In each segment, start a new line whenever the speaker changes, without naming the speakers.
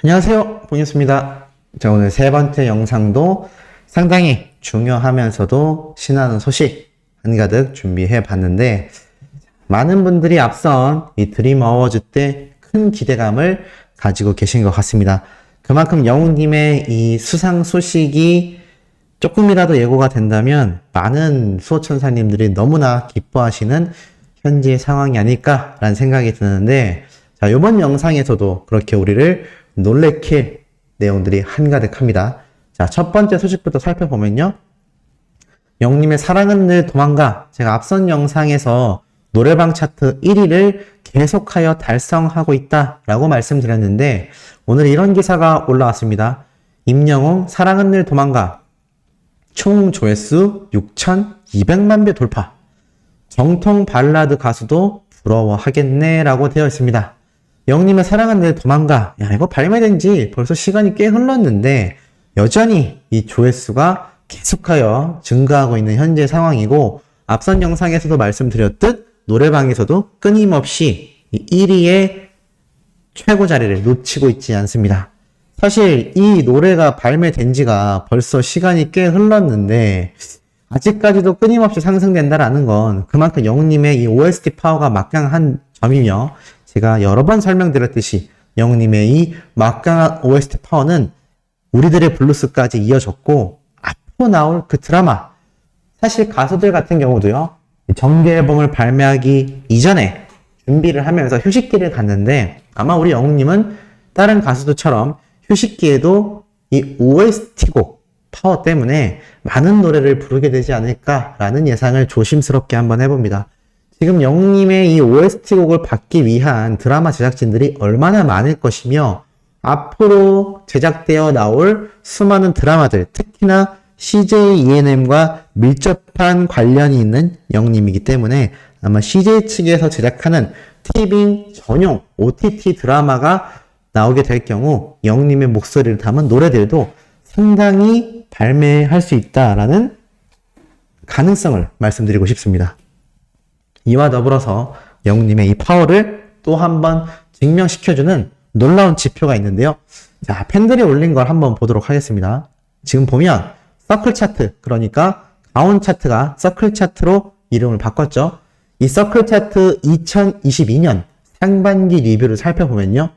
안녕하세요, 봉이었습니다. 자, 오늘 세 번째 영상도 상당히 중요하면서도 신나는 소식 한가득 준비해 봤는데, 많은 분들이 앞선 이 드림 어워즈 때 큰 기대감을 가지고 계신 것 같습니다. 그만큼 영웅님의 이 수상 소식이 조금이라도 예고가 된다면 많은 수호천사님들이 너무나 기뻐하시는 현재 상황이 아닐까라는 생각이 드는데, 자, 이번 영상에서도 그렇게 우리를 놀래킬 내용들이 한가득합니다. 자, 첫 번째 소식부터 살펴보면요. 영웅님의 사랑은 늘 도망가. 제가 앞선 영상에서 노래방 차트 1위를 계속하여 달성하고 있다라고 말씀드렸는데, 오늘 이런 기사가 올라왔습니다. 임영웅 사랑은 늘 도망가. 총 조회수 6,200만 뷰 돌파. 정통 발라드 가수도 부러워하겠네 라고 되어 있습니다. 영웅님의 사랑은 늘 도망가. 야, 이거 발매된 지 벌써 시간이 꽤 흘렀는데 여전히 이 조회수가 계속하여 증가하고 있는 현재 상황이고, 앞선 영상에서도 말씀드렸듯 노래방에서도 끊임없이 이 1위의 최고 자리를 놓치고 있지 않습니다. 사실 이 노래가 발매된 지가 벌써 시간이 꽤 흘렀는데 아직까지도 끊임없이 상승된다라는 건 그만큼 영웅님의 이 OST 파워가 막강한 점이며, 제가 여러 번 설명드렸듯이 영웅님의 이 막강한 OST 파워는 우리들의 블루스까지 이어졌고, 앞으로 나올 그 드라마, 사실 가수들 같은 경우도요, 정규 앨범을 발매하기 이전에 준비를 하면서 휴식기를 갔는데, 아마 우리 영웅님은 다른 가수들처럼 휴식기에도 이 OST곡 파워 때문에 많은 노래를 부르게 되지 않을까라는 예상을 조심스럽게 한번 해봅니다. 지금 영웅님의 이 OST곡을 받기 위한 드라마 제작진들이 얼마나 많을 것이며, 앞으로 제작되어 나올 수많은 드라마들, 특히나 CJ ENM과 밀접한 관련이 있는 영웅님이기 때문에 아마 CJ 측에서 제작하는 티빙 전용 OTT 드라마가 나오게 될 경우 영웅님의 목소리를 담은 노래들도 상당히 발매할 수 있다라는 가능성을 말씀드리고 싶습니다. 이와 더불어서 영웅님의 이 파워를 또 한번 증명시켜주는 놀라운 지표가 있는데요. 자, 팬들이 올린 걸 한번 보도록 하겠습니다. 지금 보면 서클 차트, 그러니까 가온 차트가 서클 차트로 이름을 바꿨죠. 이 서클 차트 2022년 상반기 리뷰를 살펴보면요,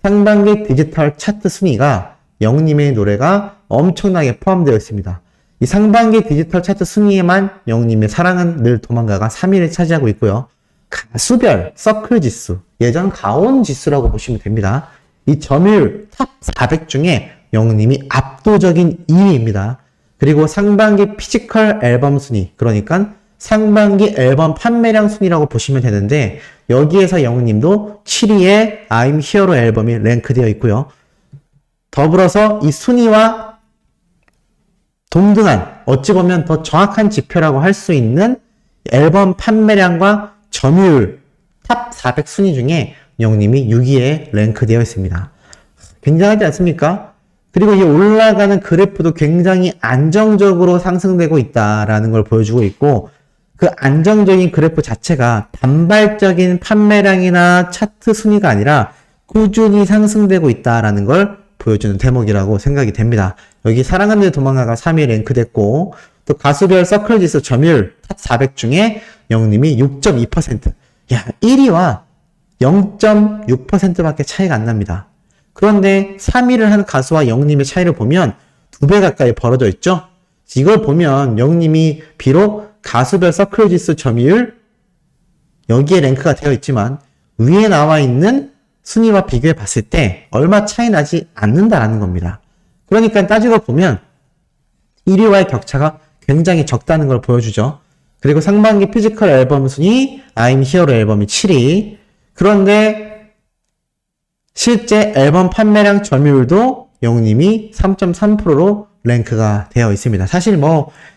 상반기 디지털 차트 순위가 영웅님의 노래가 엄청나게 포함되어 있습니다. 이 상반기 디지털 차트 순위에만 영웅님의 사랑은 늘 도망가가 3위를 차지하고 있고요. 가수별 서클 지수, 예전 가온 지수라고 보시면 됩니다. 이 점유율 탑 400 중에 영웅님이 압도적인 2위입니다. 그리고 상반기 피지컬 앨범 순위, 그러니까 상반기 앨범 판매량 순위라고 보시면 되는데, 여기에서 영웅님도 7위에 I'm Hero 앨범이 랭크되어 있고요. 더불어서 이 순위와 동등한, 어찌 보면 더 정확한 지표라고 할 수 있는 앨범 판매량과 점유율 탑 400 순위 중에 영웅님이 6위에 랭크되어 있습니다. 굉장하지 않습니까? 그리고 이 올라가는 그래프도 굉장히 안정적으로 상승되고 있다라는 걸 보여주고 있고, 그 안정적인 그래프 자체가 단발적인 판매량이나 차트 순위가 아니라 꾸준히 상승되고 있다라는 걸 보여주는 대목이라고 생각이 됩니다. 여기 사랑은 늘 도망가가 3위에 랭크됐고, 또 가수별 서클 지수 점유율 탑 400 중에 영웅님이 6.2%. 야, 1위와 0.6%밖에 차이가 안 납니다. 그런데 3위를 한 가수와 영웅님의 차이를 보면 2배 가까이 벌어져 있죠? 이걸 보면 영웅님이 비록 가수별 서클 지수 점유율 여기에 랭크가 되어 있지만 위에 나와 있는 순위와 비교해 봤을 때 얼마 차이 나지 않는다라는 겁니다. 그러니까 따지고 보면 1위와의 격차가 굉장히 적다는 걸 보여주죠. 그리고 상반기 피지컬 앨범 순위 I'm Hero 앨범이 7위. 그런데 실제 앨범 판매량 점유율도 영웅님이 3.3%로 랭크가 되어 있습니다. 사실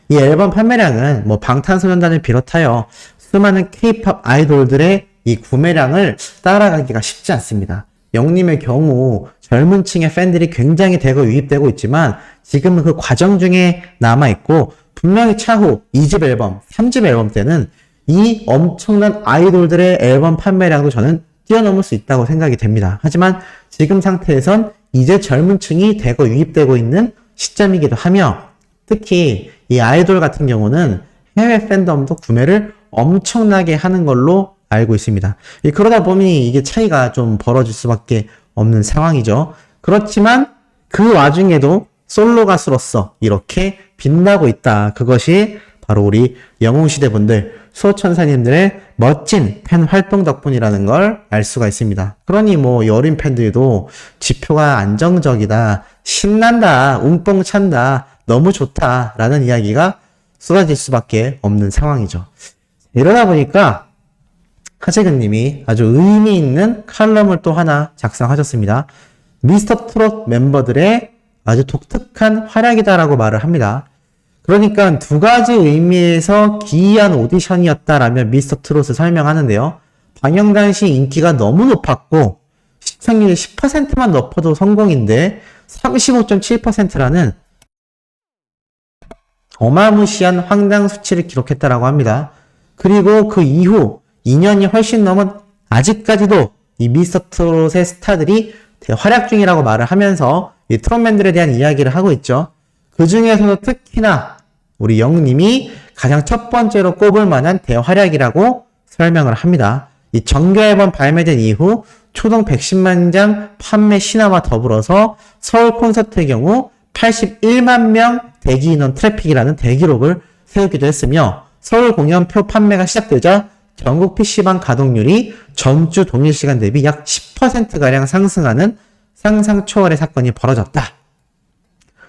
이 앨범 판매량은 방탄소년단을 비롯하여 수많은 K-POP 아이돌들의 이 구매량을 따라가기가 쉽지 않습니다. 영웅님의 경우 젊은 층의 팬들이 굉장히 대거 유입되고 있지만 지금은 그 과정 중에 남아있고, 분명히 차후 2집 앨범, 3집 앨범 때는 이 엄청난 아이돌들의 앨범 판매량도 저는 뛰어넘을 수 있다고 생각이 됩니다. 하지만 지금 상태에선 이제 젊은 층이 대거 유입되고 있는 시점이기도 하며 특히 이 아이돌 같은 경우는 해외 팬덤도 구매를 엄청나게 하는 걸로 알고 있습니다. 그러다 보니 이게 차이가 좀 벌어질 수밖에 없는 상황이죠. 그렇지만 그 와중에도 솔로 가수로서 이렇게 빛나고 있다. 그것이 바로 우리 영웅시대 분들, 수호천사님들의 멋진 팬 활동 덕분이라는 걸 알 수가 있습니다. 그러니 여린 팬들도 지표가 안정적이다, 신난다, 웅뽕 찬다, 너무 좋다 라는 이야기가 쏟아질 수밖에 없는 상황이죠. 이러다 보니까 하재근님이 아주 의미 있는 칼럼을 또 하나 작성하셨습니다. 미스터 트롯 멤버들의 아주 독특한 활약이다라고 말을 합니다. 그러니까 두 가지 의미에서 기이한 오디션이었다라며 미스터 트롯을 설명하는데요. 방영 당시 인기가 너무 높았고 시청률이 10%만 높아도 성공인데 35.7%라는 어마무시한 황당 수치를 기록했다라고 합니다. 그리고 그 이후 2년이 훨씬 넘은 아직까지도 이 미스터 트롯의 스타들이 활약 중이라고 말을 하면서 이 트롯맨들에 대한 이야기를 하고 있죠. 그 중에서도 특히나 우리 영님이 가장 첫 번째로 꼽을 만한 대활약이라고 설명을 합니다. 이 정규 앨범 발매된 이후 초동 110만 장 판매 신화와 더불어서 서울 콘서트의 경우 81만 명 대기 인원 트래픽이라는 대기록을 세우기도 했으며 서울 공연표 판매가 시작되자 전국 PC방 가동률이 전주 동일 시간 대비 약 10%가량 상승하는 상상 초월의 사건이 벌어졌다.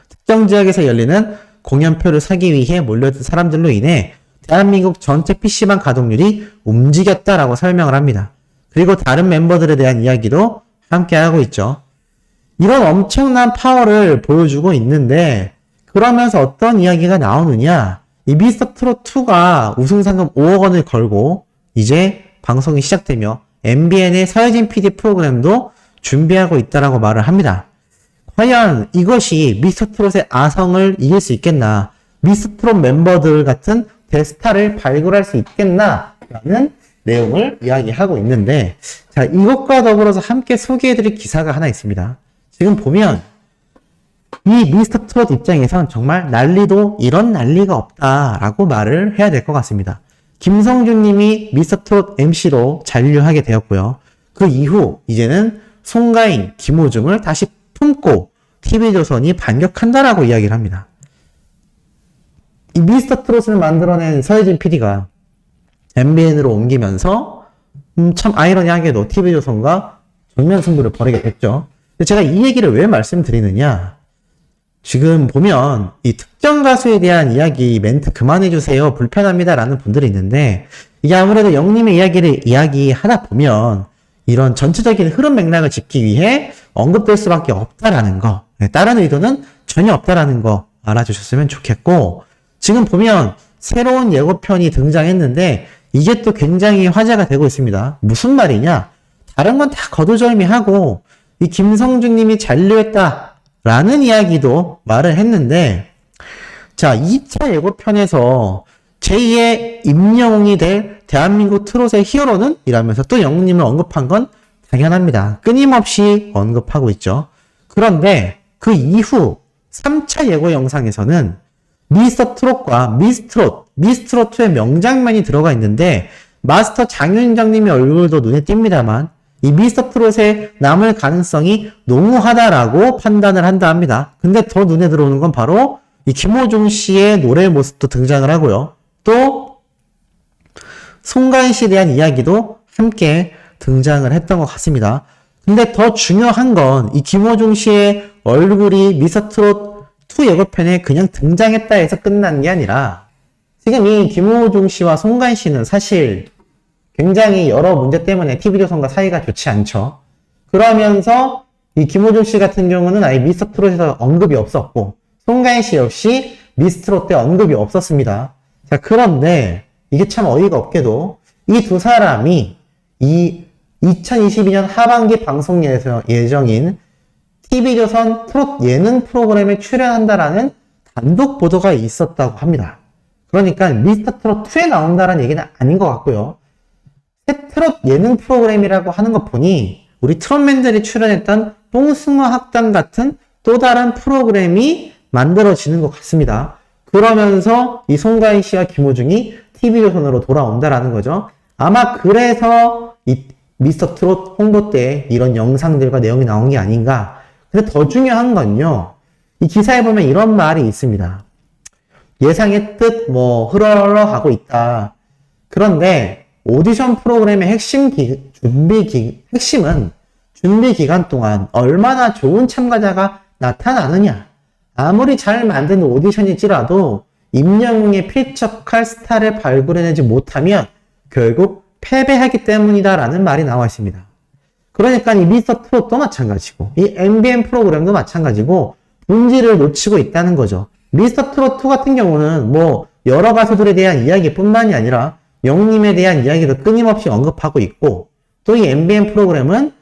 특정 지역에서 열리는 공연표를 사기 위해 몰려든 사람들로 인해 대한민국 전체 PC방 가동률이 움직였다라고 설명을 합니다. 그리고 다른 멤버들에 대한 이야기도 함께 하고 있죠. 이런 엄청난 파워를 보여주고 있는데 그러면서 어떤 이야기가 나오느냐? 이 미스터 트롯 2가 우승 상금 5억 원을 걸고 이제 방송이 시작되며 MBN의 서혜진 PD 프로그램도 준비하고 있다라고 말을 합니다. 과연 이것이 미스터 트롯의 아성을 이길 수 있겠나? 미스터 트롯 멤버들 같은 대스타를 발굴할 수 있겠나? 라는 내용을 이야기하고 있는데 자, 이것과 더불어서 함께 소개해드릴 기사가 하나 있습니다. 지금 보면 이 미스터 트롯 입장에선 정말 난리도 이런 난리가 없다라고 말을 해야 될 것 같습니다. 김성준 님이 미스터 트롯 MC로 잔류하게 되었고요. 그 이후 이제는 송가인, 김호중을 다시 품고 TV조선이 반격한다라고 이야기를 합니다. 이 미스터 트롯을 만들어낸 서혜진 PD가 MBN으로 옮기면서 참 아이러니하게도 TV조선과 정면 승부를 벌이게 됐죠. 제가 이 얘기를 왜 말씀드리느냐? 지금 보면 이 특정 가수에 대한 이야기 멘트 그만해주세요 불편합니다 라는 분들이 있는데 이게 아무래도 영님의 이야기를 이야기하다 보면 이런 전체적인 흐름 맥락을 짚기 위해 언급될 수밖에 없다라는 거, 다른 의도는 전혀 없다라는 거 알아주셨으면 좋겠고 지금 보면 새로운 예고편이 등장했는데 이게 또 굉장히 화제가 되고 있습니다. 무슨 말이냐? 다른 건 다 거두절미하고 이 김성준 님이 잔류했다라는 이야기도 말을 했는데 자, 2차 예고편에서 제2의 임영웅이 될 대한민국 트롯의 히어로는? 이라면서 또 영웅님을 언급한 건 당연합니다. 끊임없이 언급하고 있죠. 그런데 그 이후 3차 예고 영상에서는 미스터 트롯과 미스트롯2의 명장면이 들어가 있는데 마스터 장윤정님의 얼굴도 눈에 띕니다만 이 미스터 트롯의 남을 가능성이 농후하다라고 판단을 한다 합니다. 근데 더 눈에 들어오는 건 바로 이 김호중 씨의 노래 모습도 등장을 하고요. 또 송가인 씨에 대한 이야기도 함께 등장을 했던 것 같습니다. 근데 더 중요한 건 이 김호중 씨의 얼굴이 미스터 트롯 2 예고편에 그냥 등장했다 해서 끝난 게 아니라 지금 이 김호중 씨와 송가인 씨는 사실 굉장히 여러 문제 때문에 TV조선과 사이가 좋지 않죠. 그러면서 이 김호중 씨 같은 경우는 아예 미스터 트롯에서 언급이 없었고 송가인 씨 역시 미스트롯 때 언급이 없었습니다. 자, 그런데 이게 참 어이가 없게도 이 두 사람이 이 2022년 하반기 방송 예정인 TV조선 트롯 예능 프로그램에 출연한다라는 단독 보도가 있었다고 합니다. 그러니까 미스터 트롯 2에 나온다라는 얘기는 아닌 것 같고요. 새 트롯 예능 프로그램이라고 하는 것 보니 우리 트롯맨들이 출연했던 뽕숭어 학당 같은 또 다른 프로그램이 만들어지는 것 같습니다. 그러면서 이 송가인 씨와 김호중이 TV조선으로 돌아온다라는 거죠. 아마 그래서 이 미스터 트롯 홍보 때 이런 영상들과 내용이 나온 게 아닌가. 근데 더 중요한 건요. 이 기사에 보면 이런 말이 있습니다. 예상의 뜻 흘러가고 있다. 그런데 오디션 프로그램의 핵심은 준비 기간 동안 얼마나 좋은 참가자가 나타나느냐. 아무리 잘 만든 오디션일지라도 임영웅에 필적할 스타를 발굴해내지 못하면 결국 패배하기 때문이다라는 말이 나와 있습니다. 그러니까 이 미스터 트롯도 마찬가지고 이 MBN 프로그램도 마찬가지고 본질을 놓치고 있다는 거죠. 미스터 트롯 2 같은 경우는 여러 가수들에 대한 이야기뿐만이 아니라 영웅님에 대한 이야기도 끊임없이 언급하고 있고 또 이 MBN 프로그램은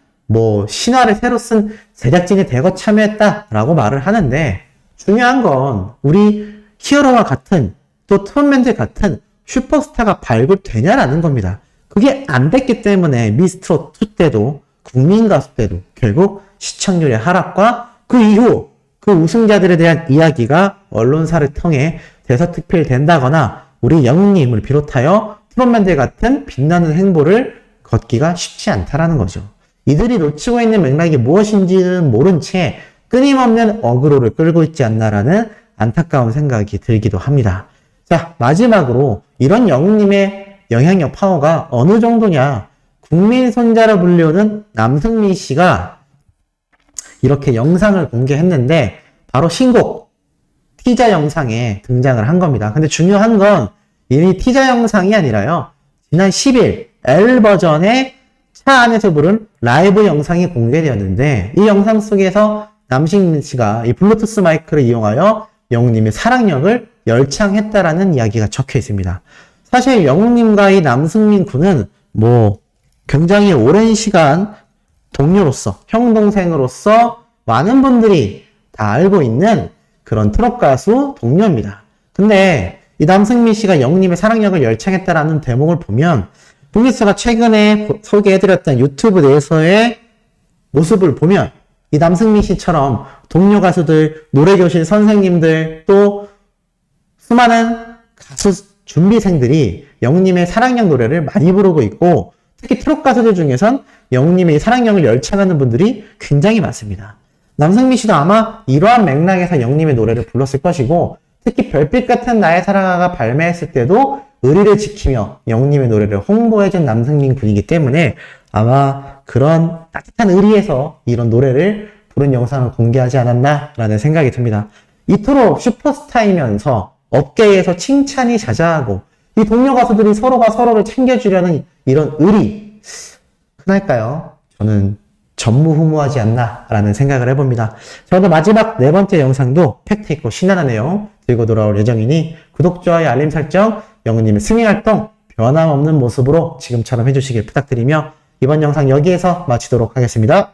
신화를 새로 쓴 제작진이 대거 참여했다라고 말을 하는데 중요한 건 우리 히어로와 같은 또 트롯맨들 같은 슈퍼스타가 발굴되냐라는 겁니다. 그게 안 됐기 때문에 미스트롯 2 때도 국민가수 때도 결국 시청률의 하락과 그 이후 그 우승자들에 대한 이야기가 언론사를 통해 대서특필된다거나 우리 영웅님을 비롯하여 트롯맨들 같은 빛나는 행보를 걷기가 쉽지 않다라는 거죠. 이들이 놓치고 있는 맥락이 무엇인지는 모른 채 끊임없는 어그로를 끌고 있지 않나라는 안타까운 생각이 들기도 합니다. 자, 마지막으로 이런 영웅님의 영향력 파워가 어느 정도냐. 국민 손자로 불리우는 남승민 씨가 이렇게 영상을 공개했는데 바로 신곡 티저 영상에 등장을 한 겁니다. 근데 중요한 건 이 티저 영상이 아니라요. 지난 10일 L 버전의 차 안에서 부른 라이브 영상이 공개되었는데 이 영상 속에서 남승민 씨가 이 블루투스 마이크를 이용하여 영웅님의 사랑력을 열창했다라는 이야기가 적혀 있습니다. 사실 영웅님과 이 남승민 군은 굉장히 오랜 시간 동료로서, 형 동생으로서 많은 분들이 다 알고 있는 그런 트롯 가수 동료입니다. 근데 이 남승민 씨가 영웅님의 사랑력을 열창했다라는 대목을 보면 블리스가 최근에 소개해드렸던 유튜브 내에서의 모습을 보면 이 남승민 씨처럼 동료 가수들, 노래교실 선생님들 또 수많은 가수 준비생들이 영웅님의 사랑력 노래를 많이 부르고 있고 특히 트롯 가수들 중에선 영웅님의 사랑력을 열창하는 분들이 굉장히 많습니다. 남승민 씨도 아마 이러한 맥락에서 영웅님의 노래를 불렀을 것이고 특히 별빛 같은 나의 사랑아가 발매했을 때도 의리를 지키며 영웅님의 노래를 홍보해준 남승민 군이기 때문에 아마 그런 따뜻한 의리에서 이런 노래를 부른 영상을 공개하지 않았나라는 생각이 듭니다. 이토록 슈퍼스타이면서 업계에서 칭찬이 자자하고 이 동료 가수들이 서로가 서로를 챙겨주려는 이런 의리 흔할까요? 저는 전무후무하지 않나라는 생각을 해봅니다. 저도 마지막 4번째 영상도 팩트있고 신나는 내용 들고 돌아올 예정이니 구독, 좋아요, 알림 설정, 영웅님의 승리 활동 변함없는 모습으로 지금처럼 해주시길 부탁드리며 이번 영상 여기에서 마치도록 하겠습니다.